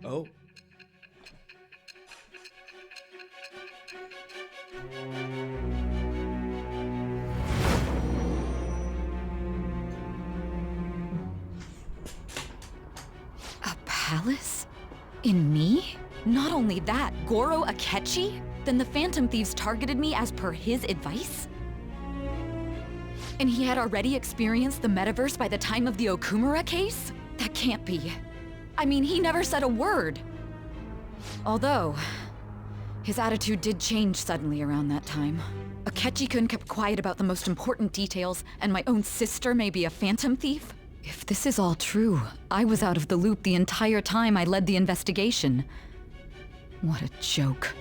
Oh. A palace? In me? Not only that, Goro Akechi? Then the Phantom Thieves targeted me as per his advice? And he had already experienced the metaverse by the time of the Okumura case? That can't be. I mean, he never said a word. Although, his attitude did change suddenly around that time. Akechi-kun kept quiet about the most important details, and my own sister may be a phantom thief? If this is all true, I was out of the loop the entire time I led the investigation. What a joke.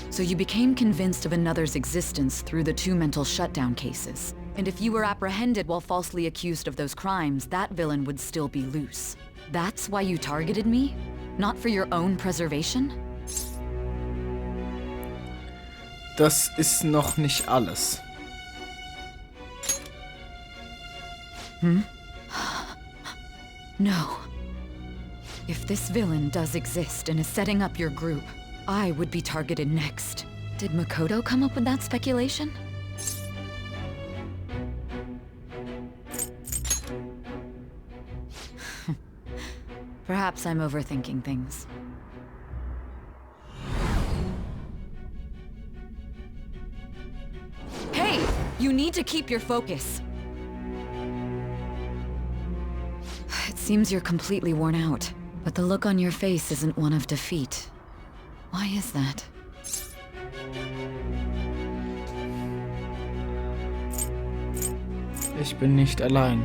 So you became convinced of another's existence through the 2 mental shutdown cases. And if you were apprehended while falsely accused of those crimes, that villain would still be loose. That's why you targeted me? Not for your own preservation? Das ist noch nicht alles. No. If this villain does exist and is setting up your group, I would be targeted next. Did Makoto come up with that speculation? Perhaps I'm overthinking things. Hey! You need to keep your focus. It seems you're completely worn out, but the look on your face isn't one of defeat. Why is that? Ich bin nicht allein.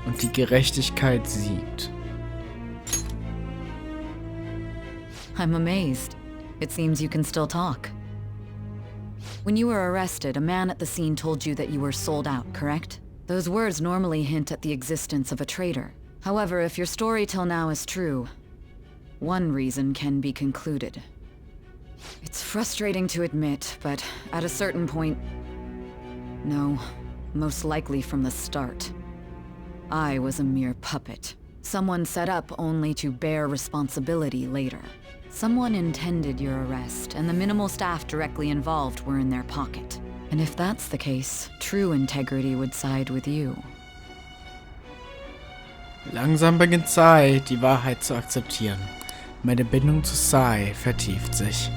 Und die Gerechtigkeit siegt. I'm amazed. It seems you can still talk. When you were arrested, a man at the scene told you that you were sold out, correct? Those words normally hint at the existence of a traitor. However, if your story till now is true, one reason can be concluded. It's frustrating to admit, but at a certain point... No, most likely from the start. I was a mere puppet. Someone set up only to bear responsibility later. Someone intended your arrest, and the minimal staff directly involved were in their pocket. And if that's the case, true integrity would side with you. Langsam beginnt Sai, die Wahrheit zu akzeptieren. Meine Bindung zu Sai vertieft sich.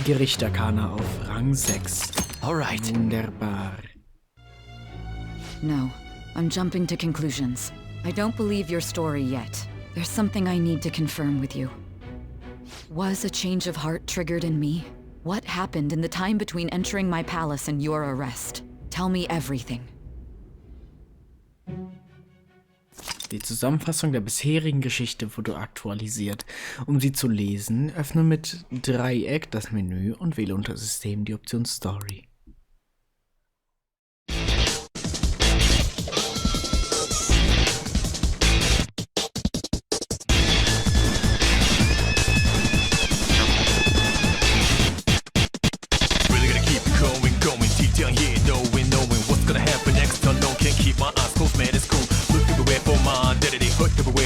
Gerichterkana auf Rang 6. Alright. Wunderbar. No, I'm jumping to conclusions. I don't believe your story yet. There's something I need to confirm with you. Was a change of heart triggered in me? What happened in the time between entering my palace and your arrest? Tell me everything. Die Zusammenfassung der bisherigen Geschichte wurde aktualisiert. Um sie zu lesen, öffne mit Dreieck das Menü und wähle unter System die Option Story.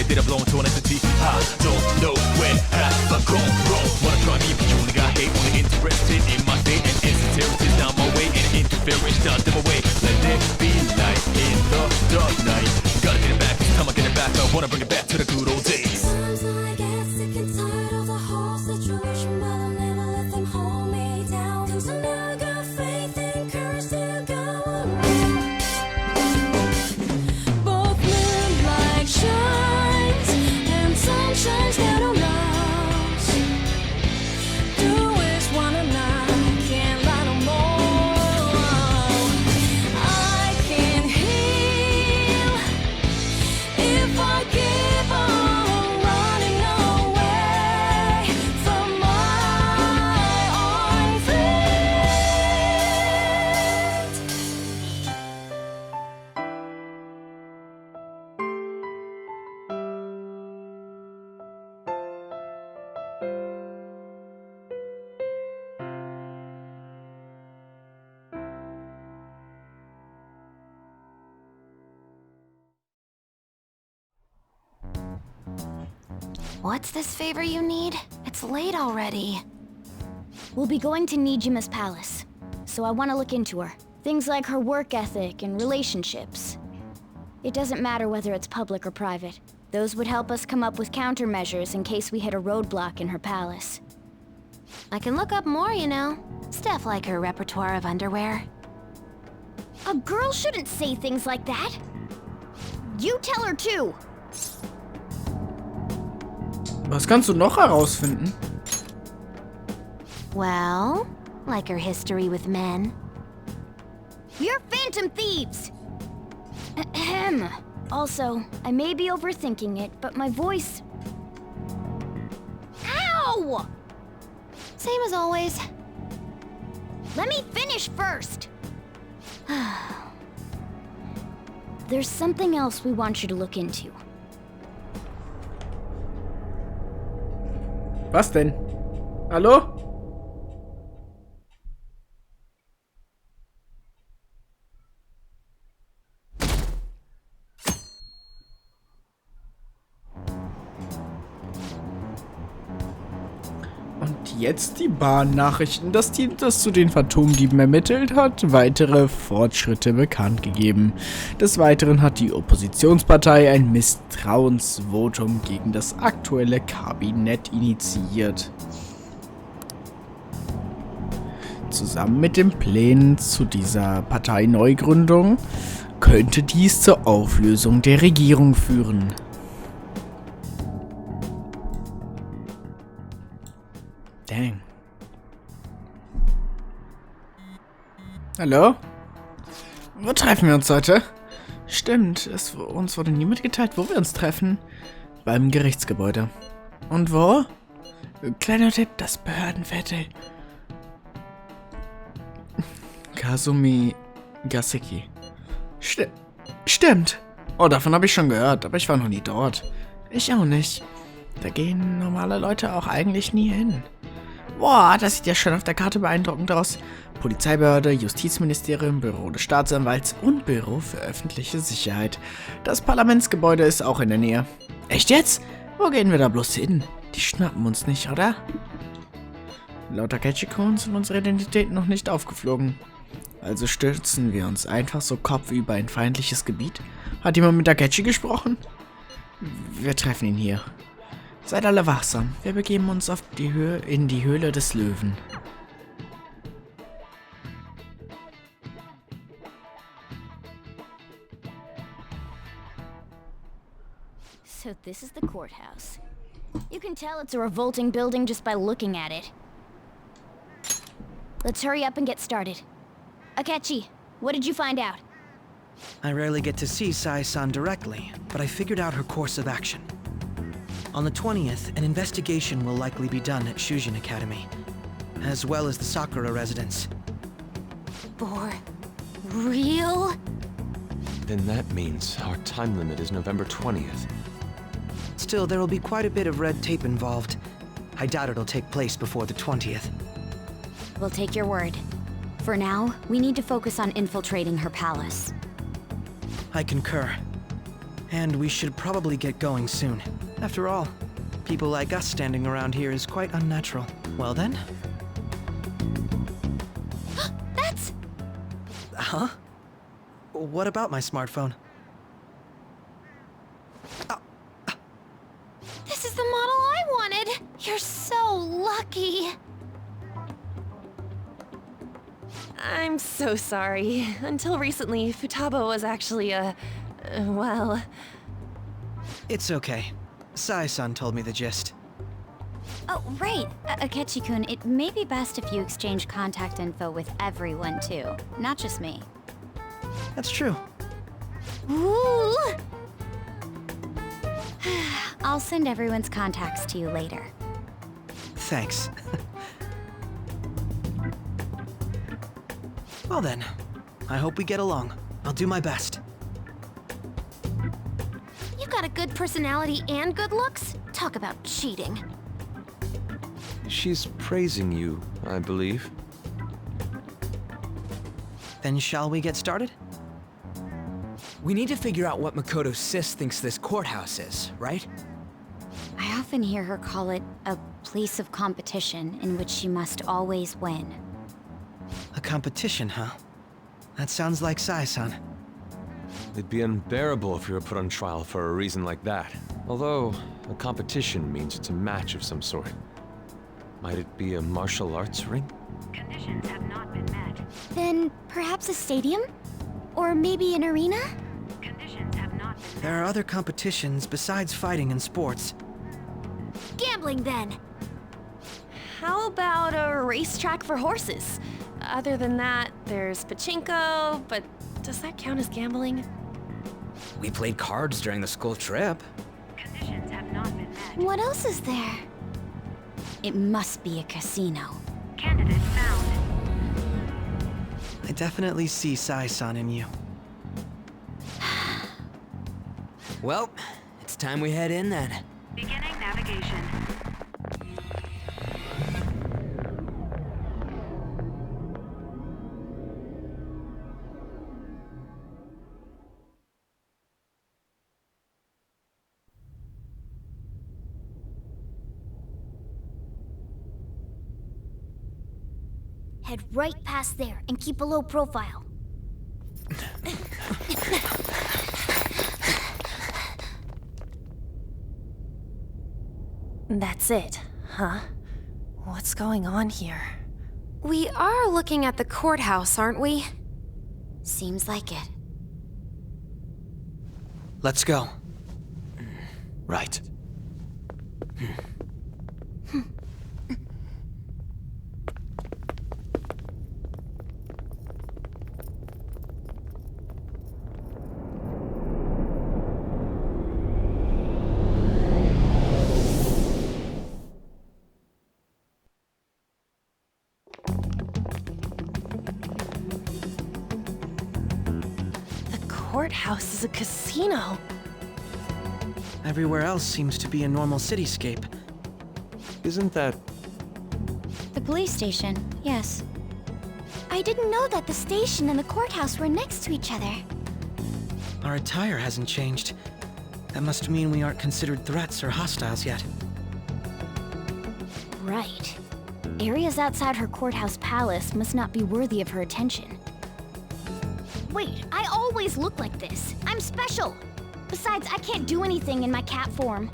Did I belong to an entity? I don't know where have I gone wrong. Wanna try me, but you only got hate. Only interested in my fate and insincerity's not my way. And interference not my way. Let there be light in the dark night. Gotta get it back, it's time I get it back. I wanna bring it back to the good old days. Sometimes I get sick and tired of the whole situation, but I'll never let them hold me down. 'Cause I now got faith and courage to go on. Both moonlight shine. Sunshine's got a loss. Do is one and I can't lie no more. I can heal if I keep on running away from my What's this favor you need? It's late already. We'll be going to Nijima's palace, so I want to look into her. Things like her work ethic and relationships. It doesn't matter whether it's public or private. Those would help us come up with countermeasures in case we hit a roadblock in her palace. I can look up more, you know. Stuff like her repertoire of underwear. A girl shouldn't say things like that. You tell her too. Was kannst du noch herausfinden? Well, like her history with men. You're phantom thieves! Ahem. Also, I may be overthinking it, but my voice... Ow! Same as always. Let me finish first! There's something else we want you to look into. Was denn? Hallo? Und jetzt die Bahnnachrichten. Das Team, das zu den Phantomdieben ermittelt hat, weitere Fortschritte bekannt gegeben. Des Weiteren hat die Oppositionspartei ein Misstrauensvotum gegen das aktuelle Kabinett initiiert. Zusammen mit den Plänen zu dieser Parteineugründung könnte dies zur Auflösung der Regierung führen. Dang. Hallo? Wo treffen wir uns heute? Stimmt, uns wurde nie mitgeteilt, wo wir uns treffen. Beim Gerichtsgebäude. Und wo? Kleiner Tipp, das Behördenviertel. Kazumi Gaseki. Stimmt. Oh, davon habe ich schon gehört, aber ich war noch nie dort. Ich auch nicht. Da gehen normale Leute auch eigentlich nie hin. Boah, das sieht ja schon auf der Karte beeindruckend aus. Polizeibehörde, Justizministerium, Büro des Staatsanwalts und Büro für öffentliche Sicherheit. Das Parlamentsgebäude ist auch in der Nähe. Echt jetzt? Wo gehen wir da bloß hin? Die schnappen uns nicht, oder? Laut Akechi-kun sind unsere Identitäten noch nicht aufgeflogen. Also stürzen wir uns einfach so kopfüber in feindliches Gebiet? Hat jemand mit Akechi gesprochen? Wir treffen ihn hier. Seid alle wachsam. Wir begeben uns in die Höhle des Löwen. So this is the courthouse. You can tell it's a revolting building just by looking at it. Let's hurry up and get started. Akechi, what did you find out? I rarely get to see Sai-san directly, but I figured out her course of action. On the 20th, an investigation will likely be done at Shujin Academy, as well as the Sakura residence. For real? Then that means our time limit is November 20th. Still, there will be quite a bit of red tape involved. I doubt it'll take place before the 20th. We'll take your word. For now, we need to focus on infiltrating her palace. I concur. And we should probably get going soon. After all, people like us standing around here is quite unnatural. Well then? That's... Huh? What about my smartphone? This is the model I wanted! You're so lucky! I'm so sorry. Until recently, Futaba was actually well... It's okay. Sai-san told me the gist. Oh, right. Akechi-kun, it may be best if you exchange contact info with everyone, too. Not just me. That's true. Ooh! I'll send everyone's contacts to you later. Thanks. Well then, I hope we get along. I'll do my best. You got a good personality and good looks? Talk about cheating. She's praising you, I believe. Then shall we get started? We need to figure out what Makoto's sis thinks this courthouse is, right? I often hear her call it a place of competition in which she must always win. A competition, huh? That sounds like Sai-san. It'd be unbearable if you were put on trial for a reason like that. Although, a competition means it's a match of some sort. Might it be a martial arts ring? Conditions have not been met. Then perhaps a stadium? Or maybe an arena? Conditions have not been met. There are other competitions besides fighting and sports. Gambling then! How about a racetrack for horses? Other than that, there's pachinko, but does that count as gambling? We played cards during the school trip. Conditions have not been met. What else is there? It must be a casino. Candidate found. I definitely see Sai-san in you. Well, it's time we head in then. Beginning navigation. Head right past there and keep a low profile. That's it, huh? What's going on here? We are looking at the courthouse, aren't we? Seems like it. Let's go. Right. Courthouse is a casino. Everywhere else seems to be a normal cityscape. Isn't that... The police station, yes. I didn't know that the station and the courthouse were next to each other. Our attire hasn't changed. That must mean we aren't considered threats or hostiles yet. Right. Areas outside her courthouse palace must not be worthy of her attention. Wait, I always look like this. I'm special. Besides, I can't do anything in my cat form.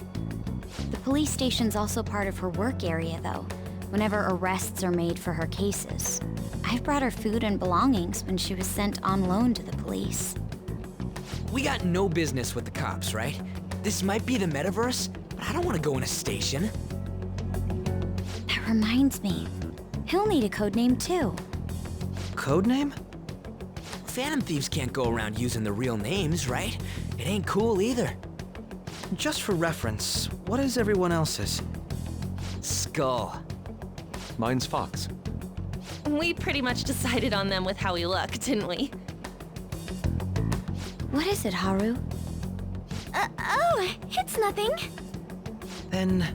The police station's also part of her work area, though, whenever arrests are made for her cases. I've brought her food and belongings when she was sent on loan to the police. We got no business with the cops, right? This might be the metaverse, but I don't want to go in a station. That reminds me. He'll need a codename, too. Codename? Phantom thieves can't go around using the real names, right? It ain't cool either. Just for reference, what is everyone else's? Skull. Mine's Fox. We pretty much decided on them with how we look, didn't we? What is it, Haru? Oh, it's nothing. Then,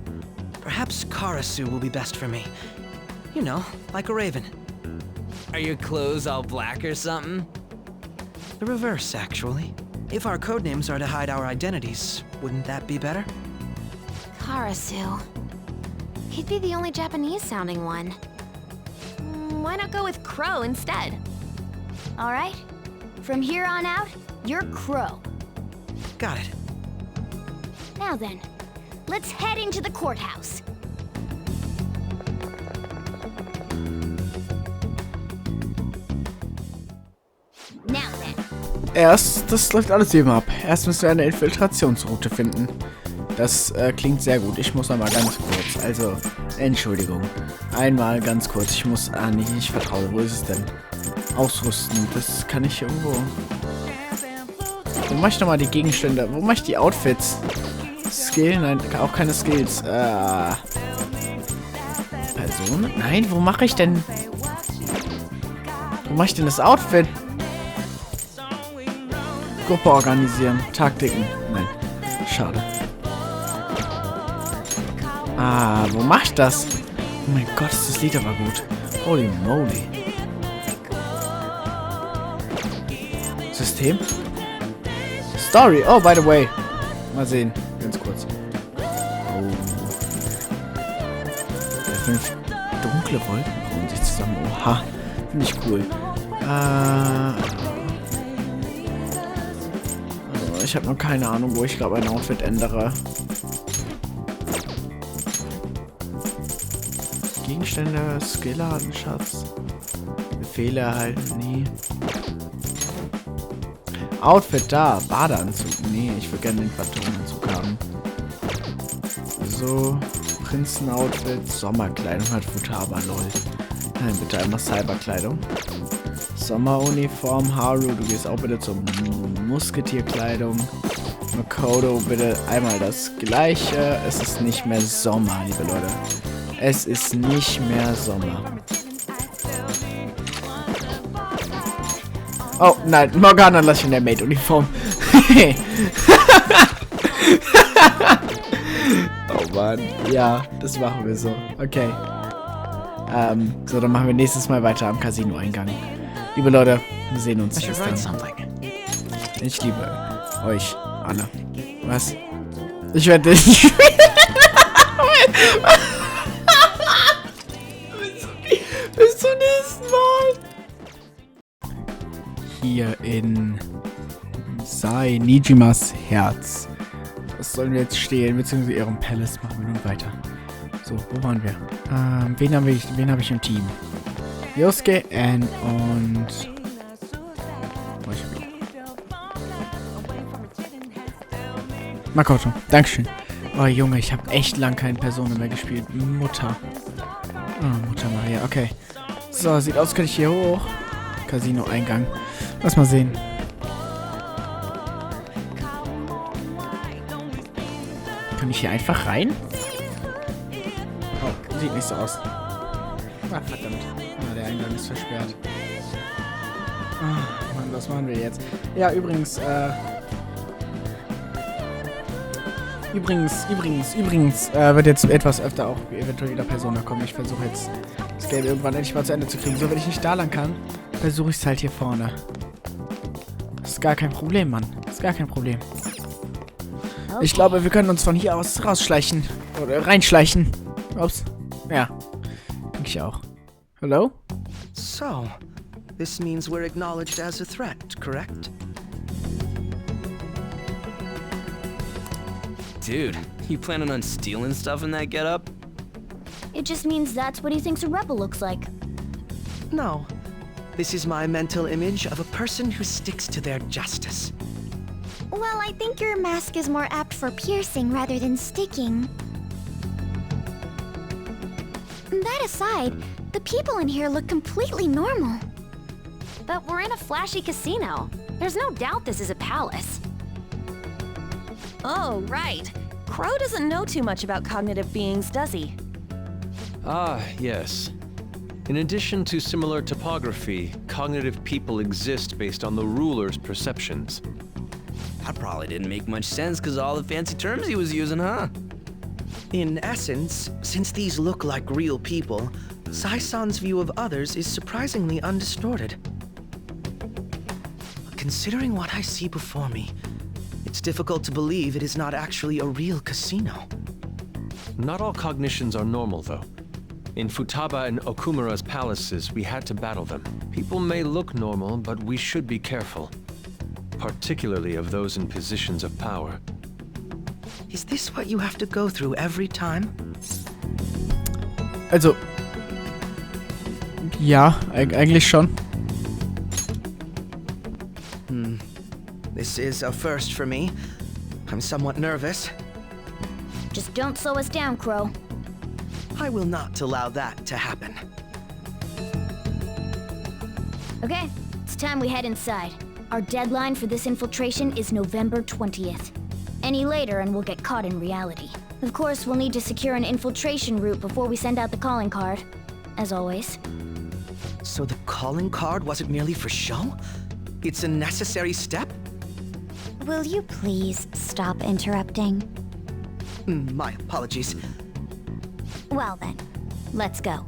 perhaps Karasu will be best for me. You know, like a raven. Are your clothes all black or something? The reverse, actually. If our codenames are to hide our identities, wouldn't that be better? Karasu. He'd be the only Japanese-sounding one. Why not go with Crow instead? All right. From here on out, you're Crow. Got it. Now then, let's head into the courthouse. Now then. Das läuft alles wie immer ab. Erst müssen wir eine Infiltrationsroute finden. Das klingt sehr gut. Ich muss noch mal ganz kurz. Also, Entschuldigung. Einmal ganz kurz. Ich muss... nee, ich vertraue. Wo ist es denn? Ausrüsten. Das kann ich irgendwo... Wo mache ich nochmal die Gegenstände? Wo mache ich die Outfits? Skill? Nein, auch keine Skills. Person? Nein, wo mache ich denn... Wo mache ich denn das Outfit? Gruppe organisieren. Taktiken. Nein. Schade. Wo mach ich das? Oh mein Gott, ist das Lied aber gut. Holy moly. System? Story. Oh, by the way. Mal sehen. Ganz kurz. Oh. 5 dunkle Wolken brauen sich zusammen. Oha. Finde ich cool. Ich habe noch keine Ahnung, wo ich glaube ein Outfit ändere. Gegenstände, Skillladen, Schatz. Befehle erhalten, nee. Outfit da, Badeanzug. Nee, ich würde gerne den Phantomanzug haben. So, Prinzenoutfit, Sommerkleidung hat Futaba, lol. Nein, bitte einmal Cyberkleidung. Sommeruniform, Haru, du gehst auch bitte zur Musketierkleidung. Makoto, bitte einmal das gleiche. Es ist nicht mehr Sommer, liebe Leute. Es ist nicht mehr Sommer. Oh, nein, Morgana lass ich in der Maid-Uniform. Oh Mann, ja, das machen wir so. Okay. So, dann machen wir nächstes Mal weiter am Casino-Eingang. Liebe Leute, wir sehen uns. Bis dann. Ich liebe euch alle. Was? Ich werde dich. Bis zum nächsten Mal. Hier in Nijimas Herz. Was sollen wir jetzt stehlen? Beziehungsweise ihrem Palast machen wir nun weiter. So, wo waren wir? Wen habe ich im Team? Yosuke, Anne und... Makoto. Dankeschön. Oh Junge, ich habe echt lang keine Person mehr gespielt. Mutter. Oh, Mutter Maria. Okay. So, sieht aus, kann ich hier hoch. Casino-Eingang. Lass mal sehen. Kann ich hier einfach rein? Oh, sieht nicht so aus. Ah, verdammt. Ah, der Eingang ist versperrt. Ah, Mann, was machen wir jetzt? Ja, übrigens, wird jetzt etwas öfter auch eventuell wieder Persona kommen. Ich versuche jetzt das Game irgendwann endlich mal zu Ende zu kriegen. So, wenn ich nicht da lang kann, versuche ich es halt hier vorne. Das ist gar kein Problem, Mann. Das ist gar kein Problem. Okay. Ich glaube, wir können uns von hier aus rausschleichen. Oder reinschleichen. Ups. Ja. Denke ich auch. Hello? So, this means we're acknowledged as a threat, correct? Dude, you planning on stealing stuff in that getup? It just means that's what he thinks a rebel looks like. No. This is my mental image of a person who sticks to their justice. Well, I think your mask is more apt for piercing rather than sticking. That aside, the people in here look completely normal. But we're in a flashy casino. There's no doubt this is a palace. Oh, right. Crow doesn't know too much about cognitive beings, does he? Ah, yes. In addition to similar topography, cognitive people exist based on the ruler's perceptions. That probably didn't make much sense because of all the fancy terms he was using, huh? In essence, since these look like real people, Sai-san's view of others is surprisingly undistorted. Considering what I see before me, it's difficult to believe it is not actually a real casino. Not all cognitions are normal, though. In Futaba and Okumura's palaces, we had to battle them. People may look normal, but we should be careful. Particularly of those in positions of power. Is this what you have to go through every time? Also... Ja, eigentlich schon. This is a first for me. I'm somewhat nervous. Just don't slow us down, Crow. I will not allow that to happen. Okay, it's time we head inside. Our deadline for this infiltration is November 20th. Any later and we'll get caught in reality. Of course, we'll need to secure an infiltration route before we send out the calling card. As always. So the calling card wasn't merely for show? It's a necessary step? Will you please stop interrupting? My apologies. Well then, let's go.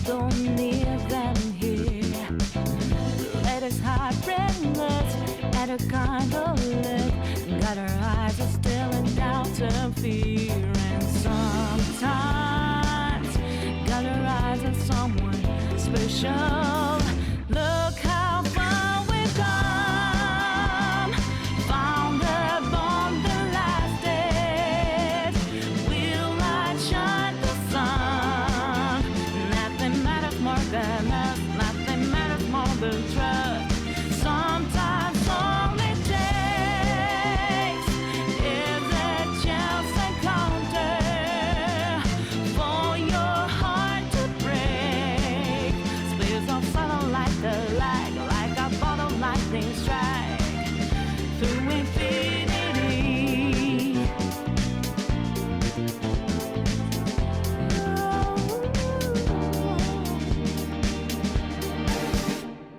don't even hear. Ladies hot breathless at her kind of look. Got her eyes are still in doubt and fear. And sometimes got her eyes on someone special. Look how far we've come. Found her on the last days. We'll light shine the sun. Nothing matters more than us. Nothing matters more than trust. Sometimes all it takes is a chance encounter for your heart to break. Space of silence like a light, like a bottle lightning strike.